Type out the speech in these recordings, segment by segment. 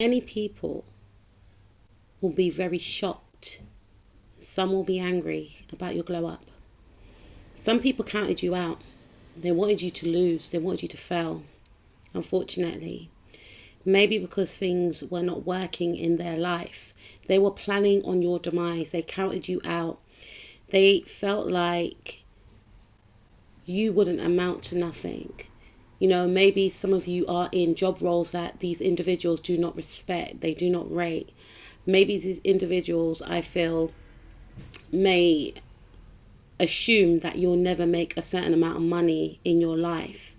Many people will be very shocked. Some will be angry about your glow up. Some people counted you out. They wanted you to lose. They wanted you to fail. Unfortunately, maybe because things were not working in their life, they were planning on your demise. They counted you out. They felt like you wouldn't amount to nothing. Maybe some of you are in job roles that these individuals do not respect, they do not rate. Maybe these individuals, I feel, may assume that you'll never make a certain amount of money in your life.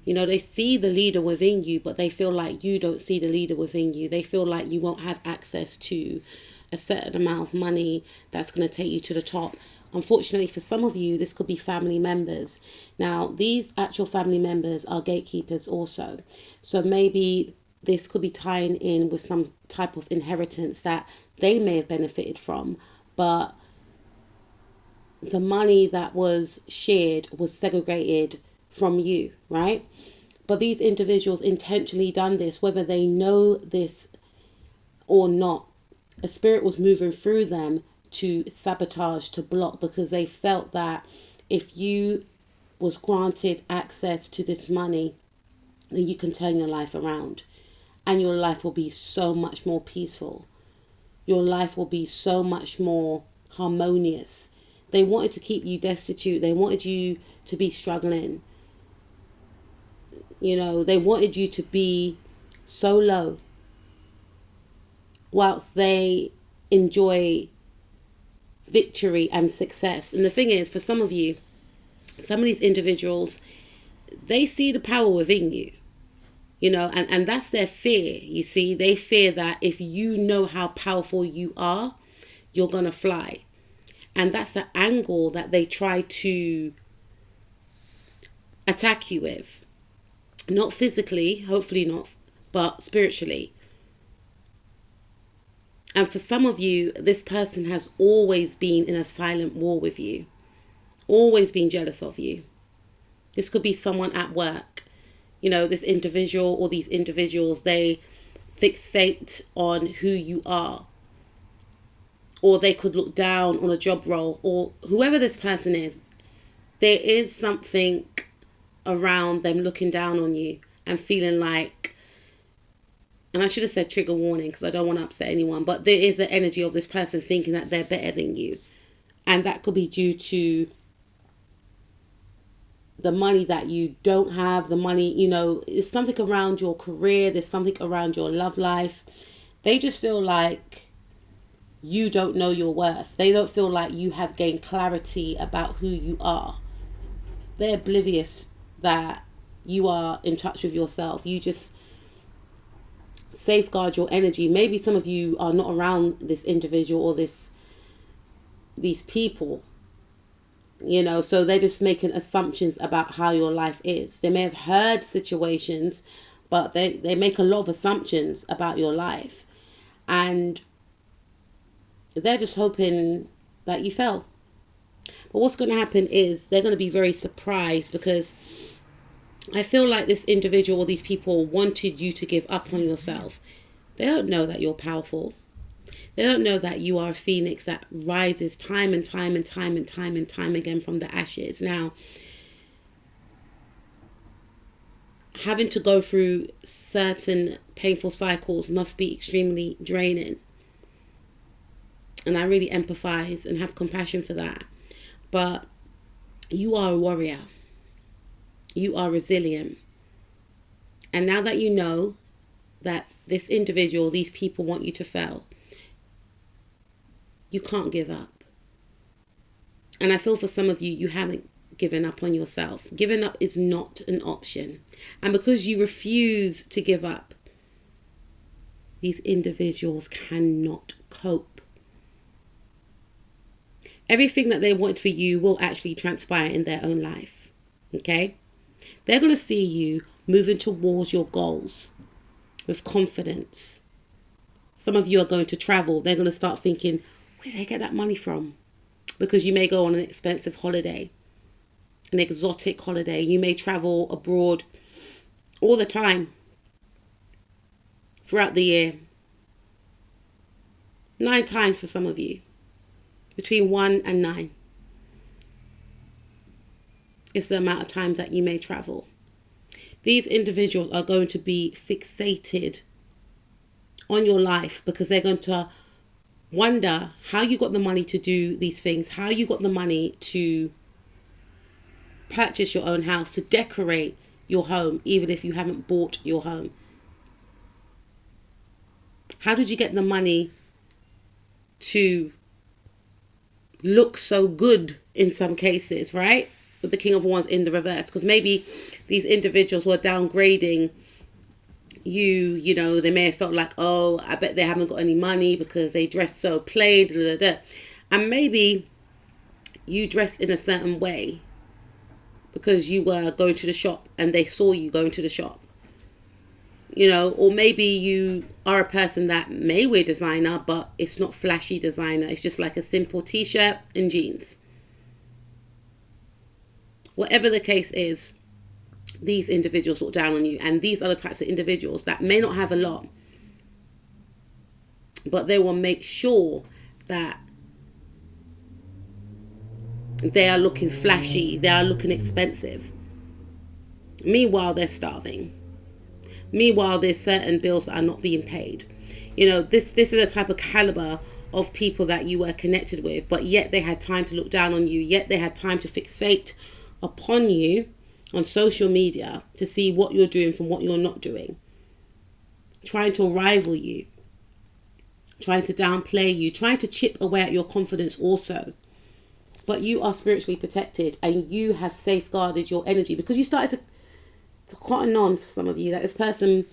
They see the leader within you, but they feel like you don't see the leader within you. They feel like you won't have access to a certain amount of money that's going to take you to the top. Unfortunately, for some of you, this could be family members. Now, these actual family members are gatekeepers also. So maybe this could be tying in with some type of inheritance that they may have benefited from, but the money that was shared was segregated from you, right? But these individuals intentionally done this, whether they know this or not. A spirit was moving through them to sabotage, to block, because they felt that if you was granted access to this money, then you can turn your life around and your life will be so much more peaceful. Your life will be so much more harmonious. They wanted to keep you destitute. They wanted you to be struggling. They wanted you to be so low whilst they enjoy victory and success. And the thing is, for some of you, some of these individuals, they see the power within you, and that's their fear. You see, they fear that if you know how powerful you are, you're going to fly. And that's the angle that they try to attack you with. Not physically, hopefully not, but spiritually. And for some of you, this person has always been in a silent war with you, always been jealous of you. This could be someone at work. This individual or these individuals, they fixate on who you are. Or they could look down on a job role, or whoever this person is. There is something around them looking down on you and feeling like, and I should have said trigger warning because I don't want to upset anyone, but there is an energy of this person thinking that they're better than you. And that could be due to the money that you don't have, the money, there's something around your career, there's something around your love life. They just feel like you don't know your worth. They don't feel like you have gained clarity about who you are. They're oblivious that you are in touch with yourself. You just safeguard your energy. Maybe some of you are not around this individual or these people, so they're just making assumptions about how your life is. They may have heard situations, but they make a lot of assumptions about your life, and they're just hoping that you fail. But what's going to happen is they're going to be very surprised, because I feel like this individual or these people wanted you to give up on yourself. They don't know that you're powerful. They don't know that you are a phoenix that rises time and time and time and time and time again from the ashes. Now, having to go through certain painful cycles must be extremely draining. And I really empathize and have compassion for that. But you are a warrior. You are resilient. And now that you know that this individual, these people want you to fail, you can't give up. And I feel for some of you, you haven't given up on yourself. Giving up is not an option. And because you refuse to give up, these individuals cannot cope. Everything that they want for you will actually transpire in their own life. Okay? They're going to see you moving towards your goals with confidence. Some of you are going to travel. They're going to start thinking, where did they get that money from? Because you may go on an expensive holiday, an exotic holiday. You may travel abroad all the time throughout the year. 9 times for some of you. Between 1 and 9 is the amount of times that you may travel. These individuals are going to be fixated on your life because they're going to wonder how you got the money to do these things, how you got the money to purchase your own house, to decorate your home, even if you haven't bought your home. How did you get the money to look so good in some cases, right? With the King of Wands in the reverse, because maybe these individuals were downgrading you, you know, they may have felt like, oh, I bet they haven't got any money because they dress so plain, da, da, da. And maybe you dressed in a certain way because you were going to the shop and they saw you going to the shop, you know, or maybe you are a person that may wear designer, but it's not flashy designer. It's just like a simple t-shirt and jeans. Whatever the case is, these individuals look down on you. And these are the types of individuals that may not have a lot, but they will make sure that they are looking flashy, they are looking expensive. Meanwhile, they're starving. Meanwhile, there's certain bills that are not being paid. You know, this is the type of caliber of people that you were connected with, but yet they had time to look down on you, yet they had time to fixate upon you on social media to see what you're doing from what you're not doing, trying to rival you, trying to downplay you, trying to chip away at your confidence also. But you are spiritually protected and you have safeguarded your energy because you started to cotton on, for some of you, that this person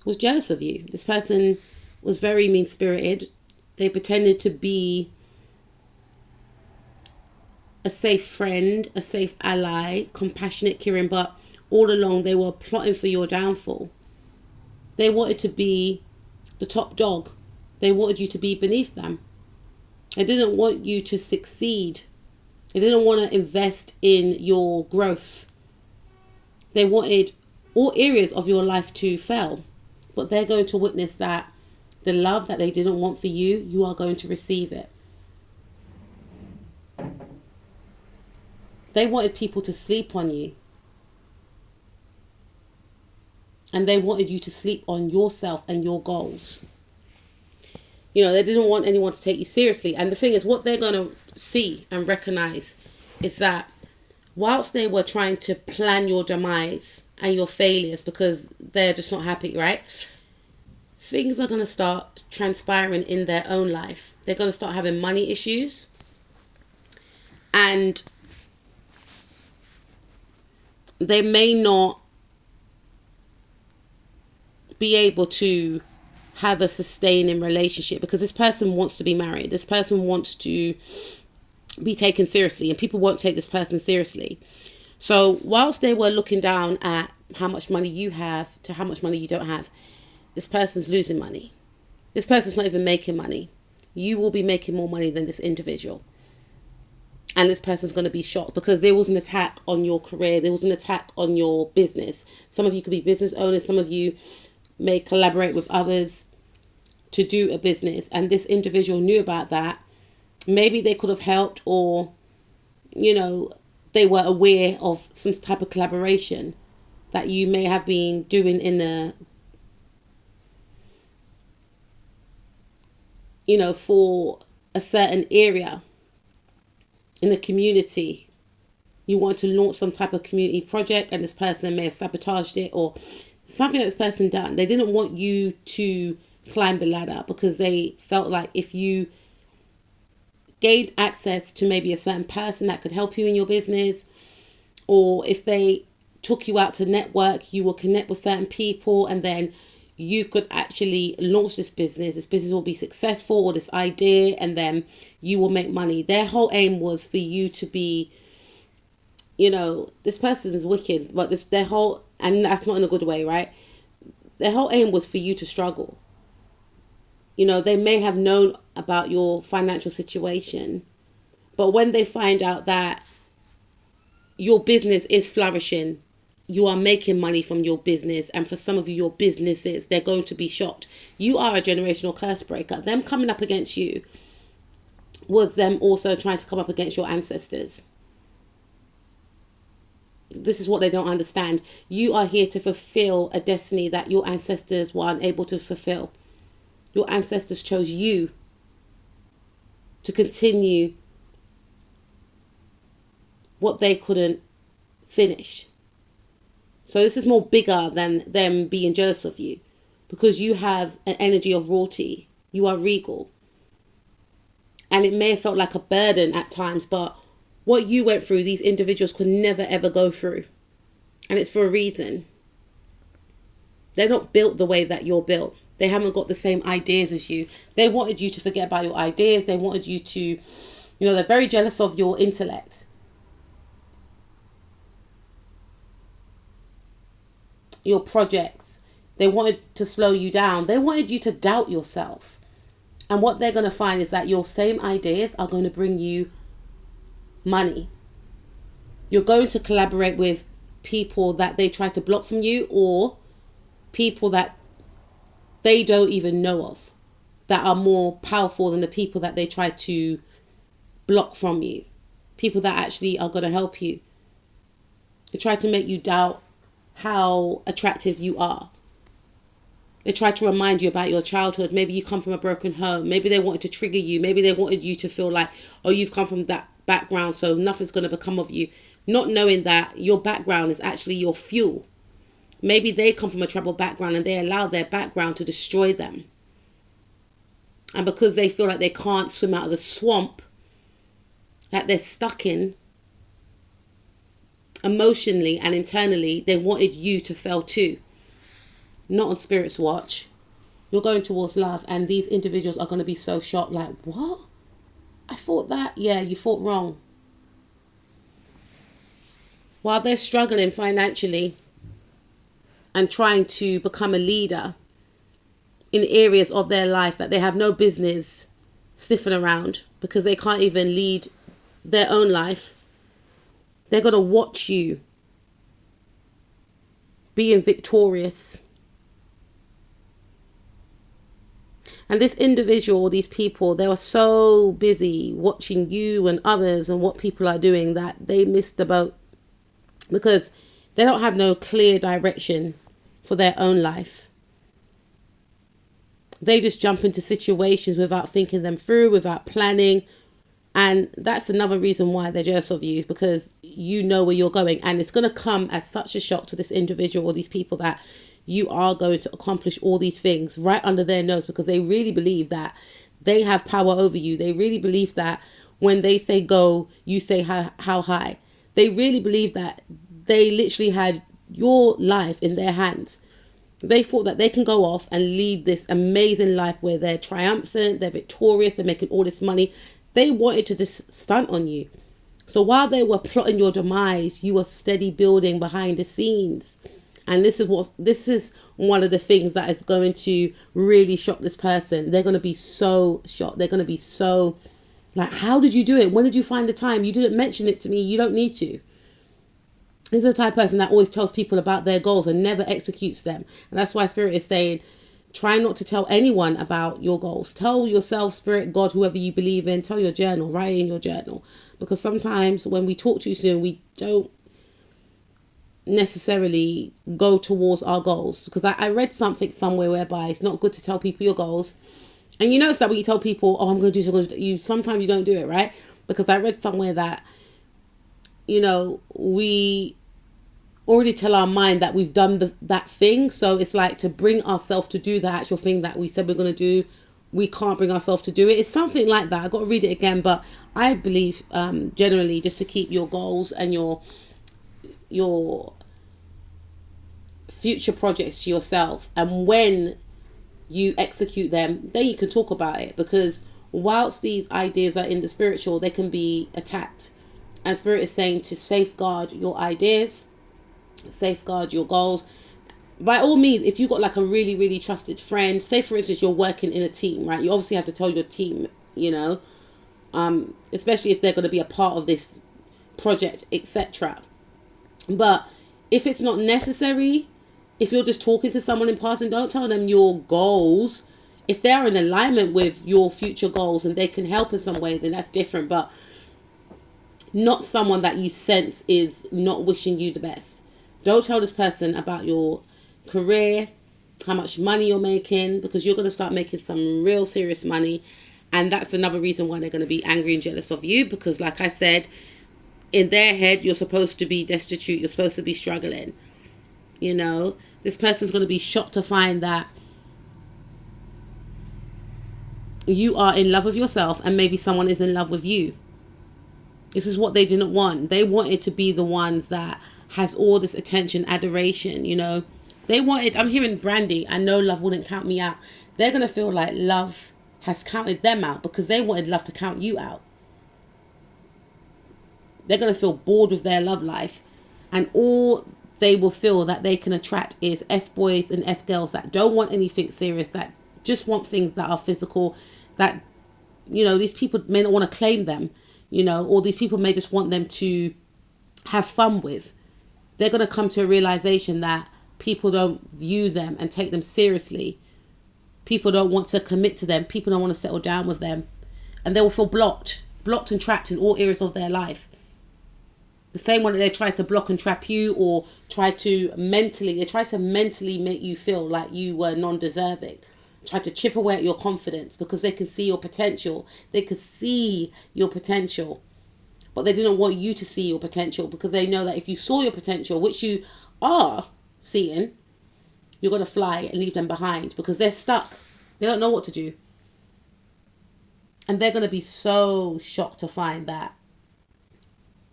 was jealous of you. This person was very mean-spirited. They pretended to be a safe friend, a safe ally, compassionate, caring, but all along they were plotting for your downfall. They wanted to be the top dog. They wanted you to be beneath them. They didn't want you to succeed. They didn't want to invest in your growth. They wanted all areas of your life to fail. But they're going to witness that the love that they didn't want for you, you are going to receive it. They wanted people to sleep on you. And they wanted you to sleep on yourself and your goals. You know, they didn't want anyone to take you seriously. And the thing is, what they're going to see and recognize is that whilst they were trying to plan your demise and your failures because they're just not happy, right? Things are going to start transpiring in their own life. They're going to start having money issues. And they may not be able to have a sustaining relationship because this person wants to be married. This person wants to be taken seriously and people won't take this person seriously. So whilst they were looking down at how much money you have to how much money you don't have, this person's losing money. This person's not even making money. You will be making more money than this individual. And this person's going to be shocked because there was an attack on your career. There was an attack on your business. Some of you could be business owners. Some of you may collaborate with others to do a business. And this individual knew about that. Maybe they could have helped, or, you know, they were aware of some type of collaboration that you may have been doing in a, you know, for a certain area in the community. You want to launch some type of community project and this person may have sabotaged it or something that this person done. They didn't want you to climb the ladder because they felt like if you gained access to maybe a certain person that could help you in your business, or if they took you out to network, you will connect with certain people and then you could actually launch this business. This business will be successful, or this idea, and then you will make money. Their whole aim was for you to be, you know, this person is wicked, but their whole, and that's not in a good way, right? Their whole aim was for you to struggle. You know, they may have known about your financial situation, but when they find out that your business is flourishing you are making money from your business, and for some of you, your businesses, they're going to be shocked. You are a generational curse breaker. Them coming up against you was them also trying to come up against your ancestors. This is what they don't understand. You are here to fulfill a destiny that your ancestors were unable to fulfill. Your ancestors chose you to continue what they couldn't finish. So this is more bigger than them being jealous of you, because you have an energy of royalty. You are regal. And it may have felt like a burden at times, but what you went through, these individuals could never ever go through. And it's for a reason. They're not built the way that you're built. They haven't got the same ideas as you. They wanted you to forget about your ideas. They wanted you to, they're very jealous of your intellect. Your projects. They wanted to slow you down. They wanted you to doubt yourself. And what they're going to find is that your same ideas are going to bring you money. You're going to collaborate with people that they try to block from you, or people that they don't even know of, that are more powerful than the people that they try to block from you. People that actually are going to help you. They try to make you doubt how attractive you are. They try to remind you about your childhood. Maybe you come from a broken home. Maybe they wanted to trigger you. Maybe they wanted you to feel like, oh, you've come from that background, so nothing's going to become of you. Not knowing that your background is actually your fuel. Maybe they come from a troubled background and they allow their background to destroy them. And because they feel like they can't swim out of the swamp that they're stuck in, emotionally and internally, they wanted you to fail too. Not on Spirit's watch. You're going towards love, and these individuals are going to be so shocked, like, what? I thought that. Yeah, you thought wrong. While they're struggling financially and trying to become a leader in areas of their life that they have no business sniffing around, because they can't even lead their own life, they're going to watch you being victorious. And this individual, these people, they were so busy watching you and others and what people are doing that they missed the boat, because they don't have no clear direction for their own life. They just jump into situations without thinking them through, without planning. And that's another reason why they're jealous of you, because you know where you're going. And it's going to come as such a shock to this individual or these people that you are going to accomplish all these things right under their nose, because they really believe that they have power over you. They really believe that when they say go, you say how high. They really believe that they literally had your life in their hands. They thought that they can go off and lead this amazing life where they're triumphant, they're victorious, they're making all this money. They wanted to just stunt on you. So while they were plotting your demise, you were steady building behind the scenes. And this is one of the things that is going to really shock this person. They're going to be so shocked. They're going to be so like, how did you do it? When did you find the time? You didn't mention it to me. You don't need to. This is the type of person that always tells people about their goals and never executes them. And that's why Spirit is saying, try not to tell anyone about your goals. Tell yourself, Spirit, God, whoever you believe in, tell your journal, write in your journal. Because sometimes when we talk too soon, we don't necessarily go towards our goals. Because I read something somewhere whereby it's not good to tell people your goals. And you notice that when you tell people, oh, I'm going to do something, sometimes you don't do it, right? Because I read somewhere that, we already tell our mind that we've done that thing. So it's like to bring ourselves to do the actual thing that we said we're going to do, we can't bring ourselves to do it. It's something like that. I got to read it again. But I believe generally just to keep your goals and your future projects to yourself, and when you execute them, then you can talk about it. Because whilst these ideas are in the spiritual, they can be attacked. And Spirit is saying to safeguard your ideas, safeguard your goals. By all means, if you've got like a really, really trusted friend, say for instance, you're working in a team, right? You obviously have to tell your team, especially if they're going to be a part of this project, etc. But If it's not necessary, if you're just talking to someone in passing, don't tell them your goals. If they're in alignment with your future goals and they can help in some way, then that's different. But not someone that you sense is not wishing you the best. Don't tell this person about your career, how much money you're making, because you're going to start making some real serious money. And that's another reason why they're going to be angry and jealous of you. Because like I said, in their head, you're supposed to be destitute. You're supposed to be struggling. You know, this person's going to be shocked to find that you are in love with yourself and maybe someone is in love with you. This is what they didn't want. They wanted to be the ones that has all this attention, adoration, you know. They wanted, I'm hearing Brandy, I know love wouldn't count me out. They're going to feel like love has counted them out because they wanted love to count you out. They're going to feel bored with their love life. And all they will feel that they can attract is F-boys and F-girls that don't want anything serious, that just want things that are physical, that, you know, these people may not want to claim them, you know, or these people may just want them to have fun with. They're going to come to a realization that people don't view them and take them seriously. People don't want to commit to them. People don't want to settle down with them. And they will feel blocked and trapped in all areas of their life. The same way that they try to block and trap you or try to mentally make you feel like you were non-deserving. Try to chip away at your confidence because they can see your potential. They could see your potential. But they didn't want you to see your potential because they know that if you saw your potential, which you are seeing, you're going to fly and leave them behind because they're stuck. They don't know what to do. And they're going to be so shocked to find that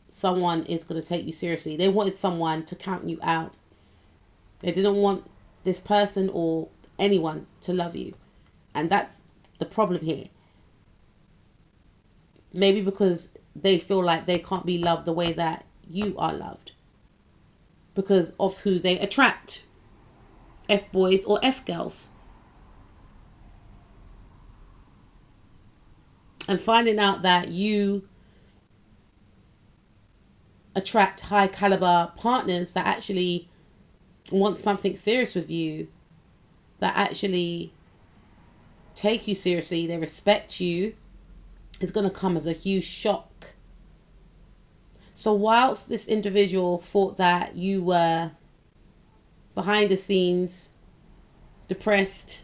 someone is going to take you seriously. They wanted someone to count you out. They didn't want this person or anyone to love you. And that's the problem here. Maybe because they feel like they can't be loved the way that you are loved. Because of who they attract. F-boys or F-girls. And finding out that you attract high caliber partners that actually want something serious with you, that actually take you seriously, they respect you, is going to come as a huge shock. So whilst this individual thought that you were behind the scenes, depressed,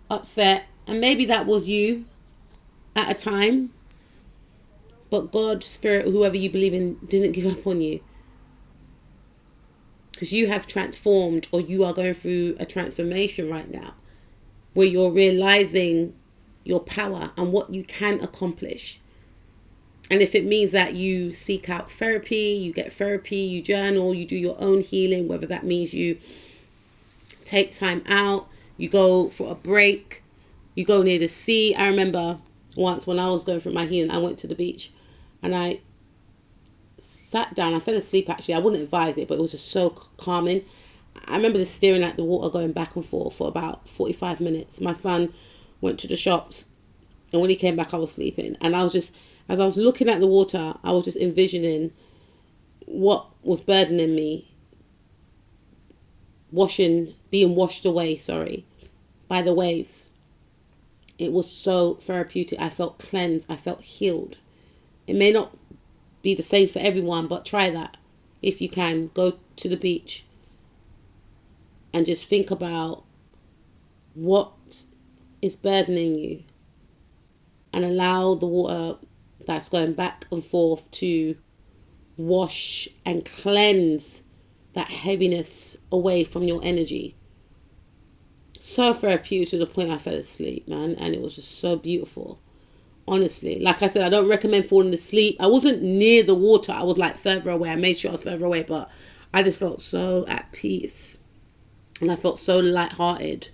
upset, and maybe that was you at a time, but God, Spirit, whoever you believe in, didn't give up on you. Because you have transformed, or you are going through a transformation right now where you're realizing your power and what you can accomplish. And if it means that you seek out therapy, you get therapy, you journal, you do your own healing, whether that means you take time out, you go for a break, you go near the sea. I remember once when I was going through my healing, I went to the beach and I sat down. I fell asleep actually. I wouldn't advise it, but it was just so calming. I remember just staring at the water going back and forth for about 45 minutes. My son went to the shops and when he came back I was sleeping. And I was just, as I was looking at the water, I was just envisioning what was burdening me, being washed away, by the waves. It was so therapeutic. I felt cleansed. I felt healed. It may not be the same for everyone, but try that. If you can, go to the beach and just think about what is burdening you and allow the water that's going back and forth to wash and cleanse that heaviness away from your energy. So therapeutic to the point I fell asleep, man. And it was just so beautiful. Honestly, like I said, I don't recommend falling asleep. I wasn't near the water. I was like further away. I made sure I was further away, but I just felt so at peace. And I felt so lighthearted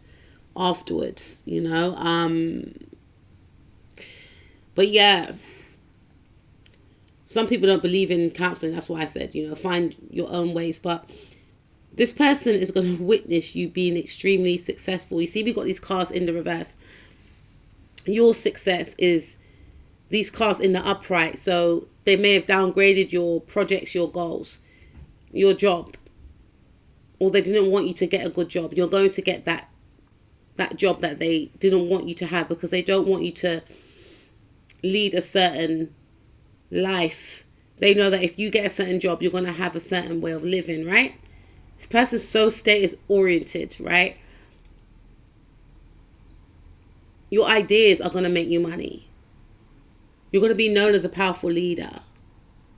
afterwards, you know. But yeah, some people don't believe in counseling. That's why I said, you know, find your own ways. But this person is going to witness you being extremely successful. You see, we got these cars in the reverse. Your success is these cars in the upright. So they may have downgraded your projects, your goals, your job. or they didn't want you to get a good job. You're going to get that job that they didn't want you to have, because they don't want you to lead a certain life. They know that if you get a certain job, you're going to have a certain way of living, right? This person's so status oriented, right? Your ideas are going to make you money. You're going to be known as a powerful leader,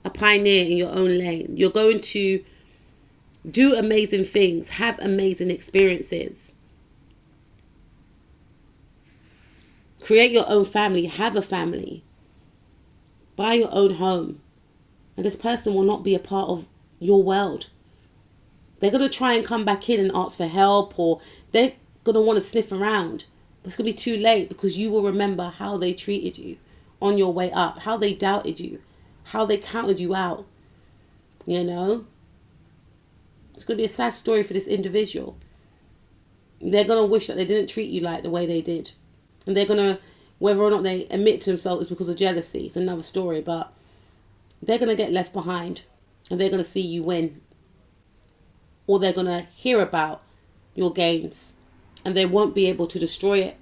a pioneer in your own lane. You're going to do amazing things, have amazing experiences, create your own family, have a family, buy your own home. And this person will not be a part of your world. They're going to try and come back in and ask for help, or they're going to want to sniff around. But it's going to be too late, because you will remember how they treated you on your way up, how they doubted you, how they counted you out. You know? It's going to be a sad story for this individual. They're going to wish that they didn't treat you like the way they did. And they're going to, whether or not they admit to themselves it's because of jealousy, it's another story, but they're going to get left behind, and they're going to see you win. Or they're going to hear about your gains, and they won't be able to destroy it,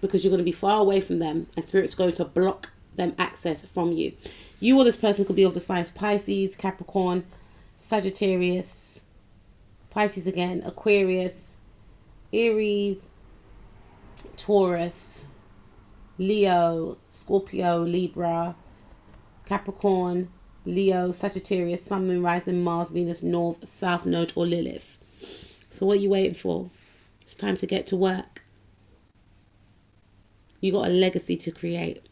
because you're going to be far away from them, and Spirit's going to block them access from you. You or this person could be of the signs Pisces, Capricorn, Sagittarius, Pisces again, Aquarius, Aries, Taurus, Leo, Scorpio, Libra, Capricorn, Leo, Sagittarius, Sun, Moon, Rising, Mars, Venus, North, South Node, or Lilith. So what are you waiting for? It's time to get to work. You got a legacy to create.